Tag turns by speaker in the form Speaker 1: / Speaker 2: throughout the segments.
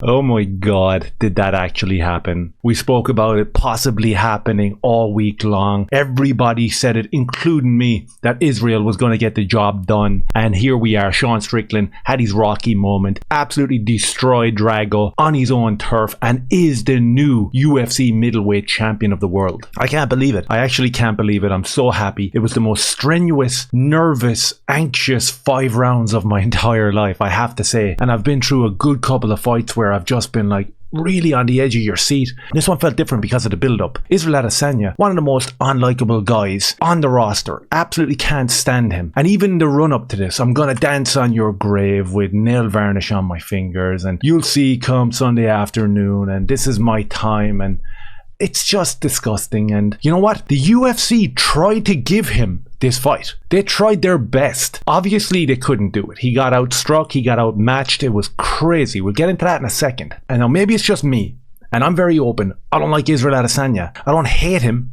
Speaker 1: Oh my God, did that actually happen? We spoke about it possibly happening all week long. Everybody said it, including me, that Israel was going to get the job done. And here we are. Sean Strickland had his Rocky moment, absolutely destroyed Drago on his own turf, and is the new UFC middleweight champion of the world. I can't believe it. I actually can't believe it. I'm so happy. It was the most strenuous, nervous, anxious 5 rounds of my entire life, I have to say. And I've been through a good couple of fights where I've just been like really on the edge of your seat. This one felt different because of the build-up. Israel Adesanya, one of the most unlikable guys on the roster. Absolutely can't stand him. And even the run-up to this, I'm gonna dance on your grave with nail varnish on my fingers, and you'll see come Sunday afternoon, and this is my time, and it's just disgusting. And you know what? The UFC tried to give him this fight. They tried their best. Obviously, they couldn't do it. He got outstruck. He got outmatched. It was crazy. We'll get into that in a second. And now maybe it's just me, and I'm very open. I don't like Israel Adesanya. I don't hate him.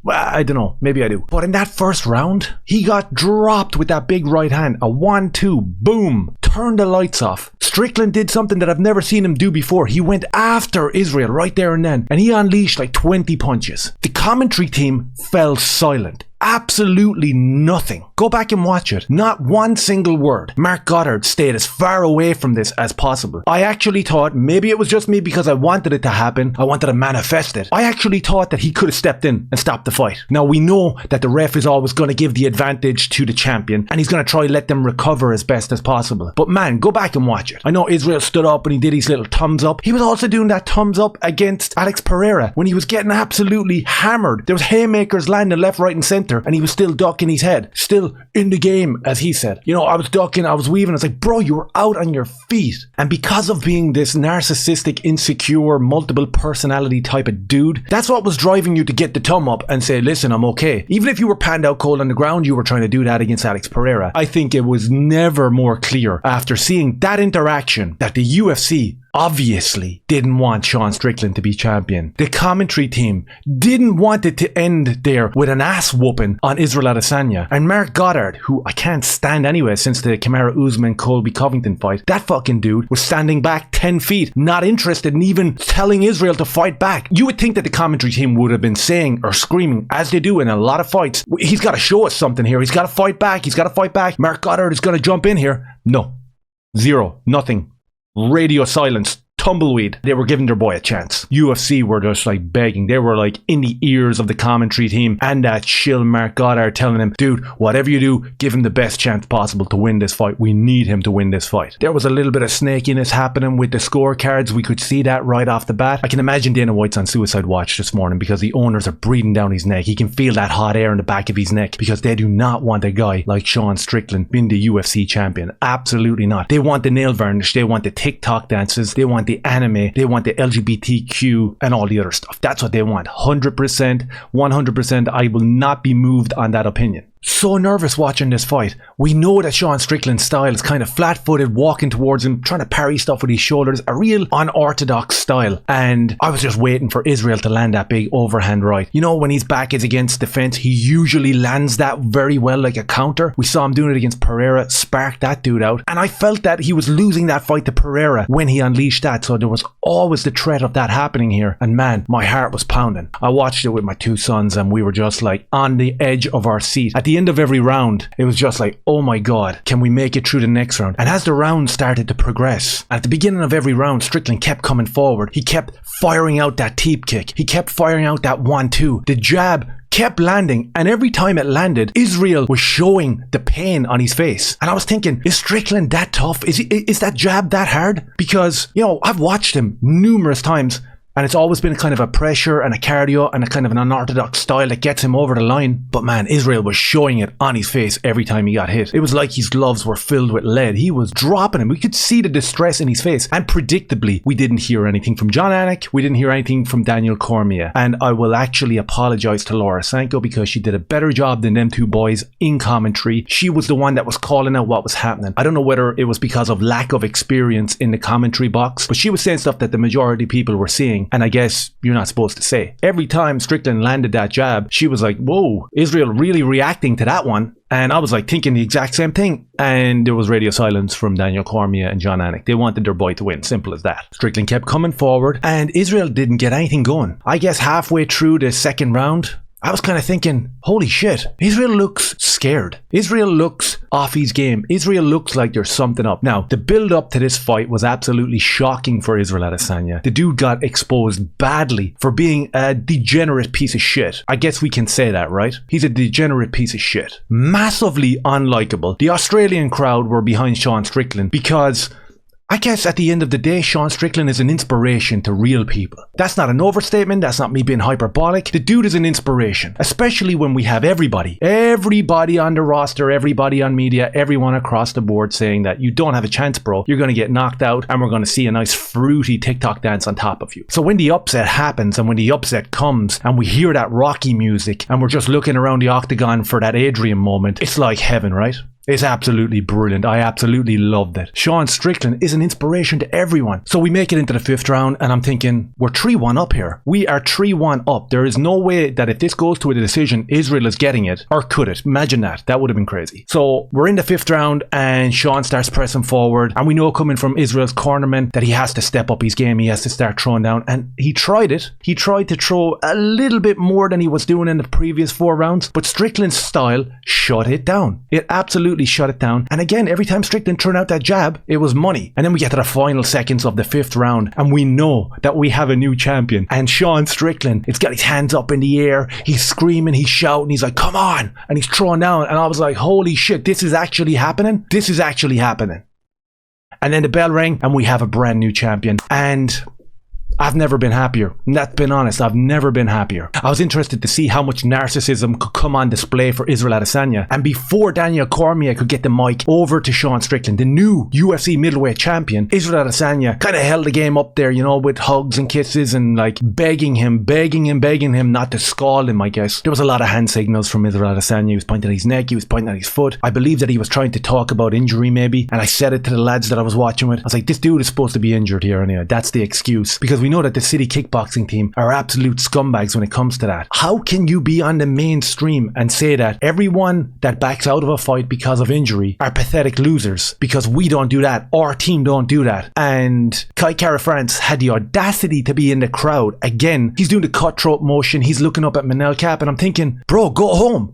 Speaker 1: Well, I don't know. Maybe I do. But in that first round, he got dropped with that big right hand. A 1-2. Boom. Turned the lights off. Strickland did something that I've never seen him do before. He went after Israel right there and then, and he unleashed like 20 punches. The commentary team fell silent. Absolutely nothing. Go back and watch it. Not one single word. Mark Goddard stayed as far away from this as possible. I actually thought, maybe it was just me because I wanted it to happen. I wanted to manifest it. I actually thought that he could have stepped in and stopped the fight. Now we know that the ref is always going to give the advantage to the champion, and he's going to try let them recover as best as possible. But man, go back and watch it. I know Israel stood up and he did his little thumbs up. He was also doing that thumbs up against Alex Pereira when he was getting absolutely hammered. There was haymakers landing left, right and centre, and he was still ducking his head, still in the game, as he said. You know, I was ducking, I was weaving. I was like, bro, you were out on your feet. And because of being this narcissistic, insecure, multiple personality type of dude, that's what was driving you to get the thumb up and say, listen, I'm okay. Even if you were panned out cold on the ground, you were trying to do that against Alex Pereira. I think it was never more clear after seeing that interaction that the UFC obviously didn't want Sean Strickland to be champion. The commentary team didn't want it to end there with an ass whooping on Israel Adesanya. And Mark Goddard, who I can't stand anyway since the Kamaru Usman-Colby Covington fight, that fucking dude was standing back 10 feet, not interested in even telling Israel to fight back. You would think that the commentary team would have been saying or screaming, as they do in a lot of fights, he's got to show us something here. He's got to fight back. He's got to fight back. Mark Goddard is going to jump in here. No. Zero. Nothing. Radio silence. Tumbleweed. They were giving their boy a chance. UFC were just like begging. They were like in the ears of the commentary team and that shill Mark Goddard telling him, dude, whatever you do, give him the best chance possible to win this fight. We need him to win this fight. There was a little bit of snakiness happening with the scorecards. We could see that right off the bat. I can imagine Dana White's on suicide watch this morning because the owners are breathing down his neck. He can feel that hot air in the back of his neck because they do not want a guy like Sean Strickland being the UFC champion. Absolutely not. They want the nail varnish. They want the TikTok dances. They want the anime, they want the LGBTQ and all the other stuff. That's what they want. 100%, 100%. I will not be moved on that opinion. So nervous watching this fight. We know that Sean Strickland's style is kind of flat-footed, walking towards him, trying to parry stuff with his shoulders, a real unorthodox style. And I was just waiting for Israel to land that big overhand right. You know, when his back is against the fence, he usually lands that very well like a counter. We saw him doing it against Pereira, sparked that dude out. And I felt that he was losing that fight to Pereira when he unleashed that. So there was always the threat of that happening here. And man, my heart was pounding. I watched it with my 2 sons and we were just like on the edge of our seat. At the end of every round, it was just like, oh my god, can we make it through the next round? And as the round started to progress, at the beginning of every round, Strickland kept coming forward. He kept firing out that teep kick. He kept firing out that 1-2. The jab kept landing, and every time it landed, Israel was showing the pain on his face. And I was thinking, is Strickland that tough? Is that jab that hard? Because, you know, I've watched him numerous times, and it's always been kind of a pressure and a cardio and a kind of an unorthodox style that gets him over the line. But man, Israel was showing it on his face every time he got hit. It was like his gloves were filled with lead. He was dropping him. We could see the distress in his face. And predictably, we didn't hear anything from John Anik. We didn't hear anything from Daniel Cormier. And I will actually apologize to Laura Sanko because she did a better job than them 2 boys in commentary. She was the one that was calling out what was happening. I don't know whether it was because of lack of experience in the commentary box, but she was saying stuff that the majority of people were seeing. thing. And I guess you're not supposed to say. Every time Strickland landed that jab, she was like, whoa, Israel really reacting to that one. And I was like thinking the exact same thing. And there was radio silence from Daniel Cormier and John Anik. They wanted their boy to win. Simple as that. Strickland kept coming forward and Israel didn't get anything going. I guess halfway through the second round, I was kind of thinking, holy shit, Israel looks scared. Israel looks off his game. Israel looks like there's something up. Now, the build up to this fight was absolutely shocking for Israel Adesanya. The dude got exposed badly for being a degenerate piece of shit. I guess we can say that, right? He's a degenerate piece of shit. Massively unlikable. The Australian crowd were behind Sean Strickland because I guess at the end of the day, Sean Strickland is an inspiration to real people. That's not an overstatement. That's not me being hyperbolic. The dude is an inspiration, especially when we have everybody on the roster, everybody on media, everyone across the board saying that you don't have a chance, bro. You're going to get knocked out and we're going to see a nice fruity TikTok dance on top of you. So when the upset happens and when the upset comes and we hear that Rocky music and we're just looking around the octagon for that Adrian moment, it's like heaven, right? It's absolutely brilliant. I absolutely loved it. Sean Strickland is an inspiration to everyone. So we make it into the fifth round and I'm thinking, we're 3-1 up here. We are 3-1 up. There is no way that if this goes to a decision, Israel is getting it. Or could it? Imagine that. That would have been crazy. So we're in the fifth round and Sean starts pressing forward. And we know coming from Israel's cornerman that he has to step up his game. He has to start throwing down. And he tried it. He tried to throw a little bit more than he was doing in the previous 4 rounds. But Strickland's style shut it down. It absolutely shut it down. And again, every time Strickland turned out that jab, it was money. And then we get to the final seconds of the fifth round and we know that we have a new champion. And Sean Strickland, it's got his hands up in the air. He's screaming, he's shouting, he's like, come on. And he's throwing down. And I was like, holy shit, this is actually happening. This is actually happening. And then the bell rang and we have a brand new champion. And I've never been happier. That's been honest. I've never been happier. I was interested to see how much narcissism could come on display for Israel Adesanya. And before Daniel Cormier could get the mic over to Sean Strickland, the new UFC middleweight champion, Israel Adesanya kind of held the game up there, you know, with hugs and kisses and like begging him not to scald him, I guess. There was a lot of hand signals from Israel Adesanya. He was pointing at his neck. He was pointing at his foot. I believe that he was trying to talk about injury maybe. And I said it to the lads that I was watching with. I was like, this dude is supposed to be injured here anyway. That's the excuse. Because we know that the city kickboxing team are absolute scumbags when it comes to that. How can you be on the mainstream and say that everyone that backs out of a fight because of injury are pathetic losers? Because we don't do that. Our team don't do that. And Kai Kara France had the audacity to be in the crowd. Again, he's doing the cutthroat motion. He's looking up at Manel Cap and I'm thinking, bro, go home.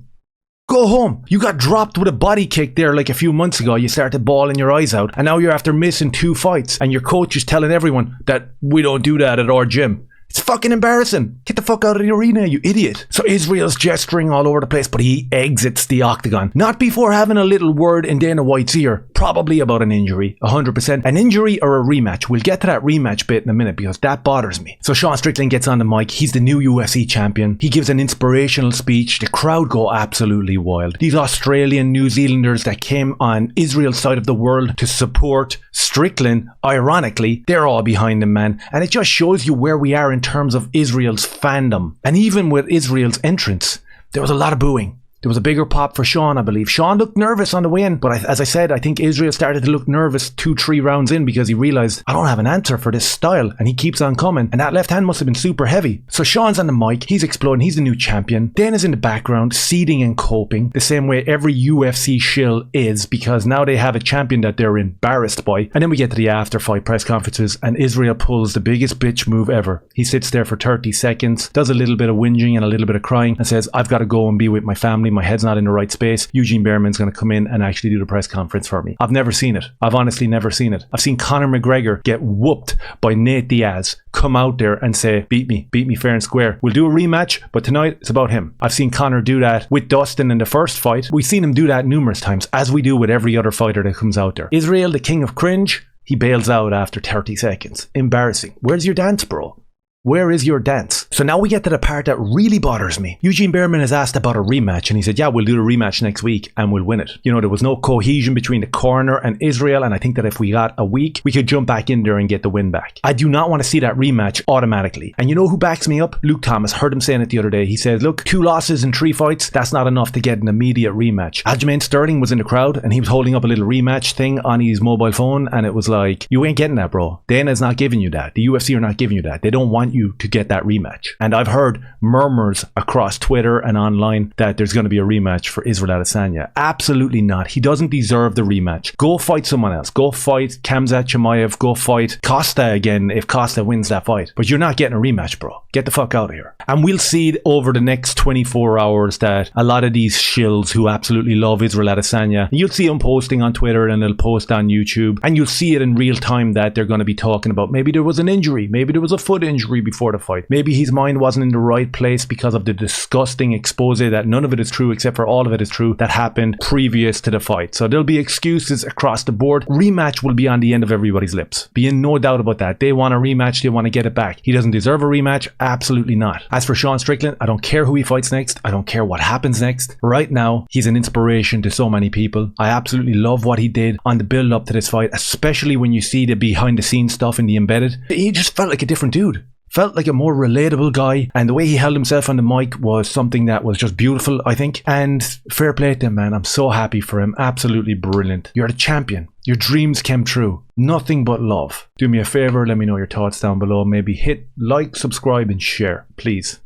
Speaker 1: Go home. You got dropped with a body kick there like a few months ago. You started bawling your eyes out. And now you're after missing 2 fights. And your coach is telling everyone that we don't do that at our gym. It's fucking embarrassing. Get the fuck out of the arena, you idiot. So Israel's gesturing all over the place, but he exits the octagon. Not before having a little word in Dana White's ear. Probably about an injury. 100%. An injury or a rematch. We'll get to that rematch bit in a minute because that bothers me. So Sean Strickland gets on the mic. He's the new UFC champion. He gives an inspirational speech. The crowd go absolutely wild. These Australian, New Zealanders that came on Israel's side of the world to support Strickland, ironically, they're all behind him, man. And it just shows you where we are in terms of Israel's fandom. And even with Israel's entrance, there was a lot of booing. There was a bigger pop for Sean, I believe. Sean looked nervous on the way in, but as I said, I think Israel started to look nervous 2-3 rounds in because he realized, I don't have an answer for this style, and he keeps on coming, and that left hand must have been super heavy. So Sean's on the mic, he's exploding, he's the new champion. Dana's in the background, seeding and coping, the same way every UFC shill is, because now they have a champion that they're embarrassed by. And then we get to the after-fight press conferences, and Israel pulls the biggest bitch move ever. He sits there for 30 seconds, does a little bit of whinging and a little bit of crying, and says, I've got to go and be with my family. My head's not in the right space. Eugene Behrman's going to come in and actually do the press conference for me. I've never seen it. I've honestly never seen it. I've seen Conor McGregor get whooped by Nate Diaz come out there and say, beat me fair and square. We'll do a rematch, but tonight it's about him. I've seen Conor do that with Dustin in the first fight. We've seen him do that numerous times, as we do with every other fighter that comes out there. Israel, the king of cringe, he bails out after 30 seconds. Embarrassing. Where's your dance, bro? Where is your dance? So now we get to the part that really bothers me. Eugene Behrman is asked about a rematch and he said, yeah, we'll do the rematch next week and we'll win it. You know, there was no cohesion between the corner and Israel, and I think that if we got a week, we could jump back in there and get the win back. I do not want to see that rematch automatically. And you know who backs me up? Luke Thomas. Heard him saying it the other day. He says, look, 2 losses in 3 fights, that's not enough to get an immediate rematch. Aljamain Sterling was in the crowd and he was holding up a little rematch thing on his mobile phone, and it was like, you ain't getting that, bro. Dana's not giving you that. The UFC are not giving you that. They don't want want you to get that rematch. And I've heard murmurs across Twitter and online that there's going to be a rematch for Israel Adesanya. Absolutely not. He doesn't deserve the rematch. Go fight someone else. Go fight Khamzat Chimaev. Go fight Costa again if Costa wins that fight. But you're not getting a rematch, bro. Get the fuck out of here. And we'll see over the next 24 hours that a lot of these shills who absolutely love Israel Adesanya, you'll see them posting on Twitter and they'll post on YouTube, and you'll see it in real time that they're going to be talking about maybe there was an injury, maybe there was a foot injury before the fight, maybe his mind wasn't in the right place because of the disgusting expose that none of it is true except for all of it is true that happened previous to the fight. So there'll be excuses across the board. Rematch will be on the end of everybody's lips. Be in no doubt about that. They want a rematch. They want to get it back. He doesn't deserve a rematch. Absolutely not. As for Sean Strickland, I don't care who he fights next. I don't care what happens next. Right now, he's an inspiration to so many people. I absolutely love what he did on the build up to this fight, especially when you see the behind the scenes stuff in the embedded. He just felt like a different dude. Felt like a more relatable guy, and the way he held himself on the mic was something that was just beautiful, I think. And fair play to him, man. I'm so happy for him. Absolutely brilliant. You're the champion. Your dreams came true. Nothing but love. Do me a favor, let me know your thoughts down below. Maybe hit like, subscribe, and share, please.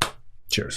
Speaker 1: Cheers.